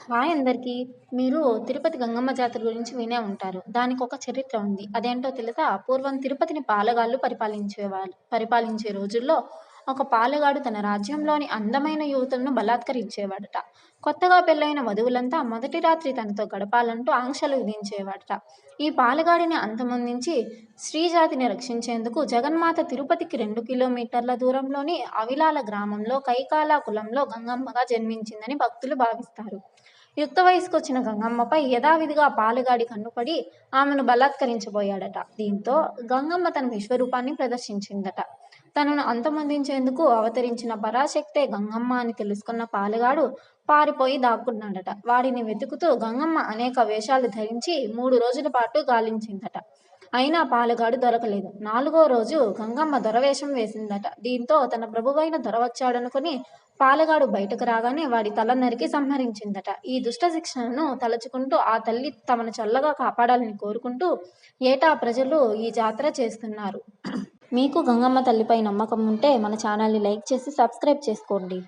Hi అందరికీ. మీరు తిరుపతి గంగమ్మ జాతర గురించి వినే ఉంటారు. దానికొక చరిత్ర ఉంది. అదేంటో తెలుసా? పూర్వం తిరుపతిని పాలెగాళ్ళు పరిపాలించే రోజుల్లో ఒక పాలెగాడు తన రాజ్యంలోని అందమైన యువతులను బలాత్కరించేవాడట. కొత్తగా పెళ్ళైన వధువులంతా మొదటి రాత్రి తనతో గడపాలంటూ ఆంక్షలు విధించేవాడట. ఈ పాలెగాడిని అంతమొందించి స్త్రీజాతిని రక్షించేందుకు జగన్మాత తిరుపతికి 2 కిలోమీటర్ల దూరంలోని అవిలాల గ్రామంలో కైకాల కులంలో గంగమ్మగా జన్మించిందని భక్తులు భావిస్తారు. యుక్త వయసుకొచ్చిన గంగమ్మపై యథావిధిగా పాలెగాడి కన్నుపడి ఆమెను బలాత్కరించబోయాడట. దీంతో గంగమ్మ తన విశ్వరూపాన్ని ప్రదర్శించిందట. తనను అంతమొందించేందుకు అవతరించిన పరాశక్తే గంగమ్మ అని తెలుసుకున్న పాలెగాడు పారిపోయి దాక్కున్నాడట. వాడిని వెతుకుతూ గంగమ్మ అనేక వేషాలు ధరించి 3 రోజుల పాటు గాలించిందట. అయినా పాలెగాడు దొరకలేదు. 4వ రోజు గంగమ్మ దొరవేషం వేసిందట. దీంతో తన ప్రభువైన దొర వచ్చాడనుకుని పాలెగాడు బయటకు రాగానే వాడి తల నరికి సంహరించిందట. ఈ దుష్ట శిక్షణను తలచుకుంటూ ఆ తల్లి తమను చల్లగా కాపాడాలని కోరుకుంటూ ఏటా ప్రజలు ఈ జాతర చేస్తున్నారు. మీకు గంగమ్మ తల్లిపై నమ్మకం ఉంటే మన ఛానల్ని లైక్ చేసి సబ్స్క్రైబ్ చేసుకోండి.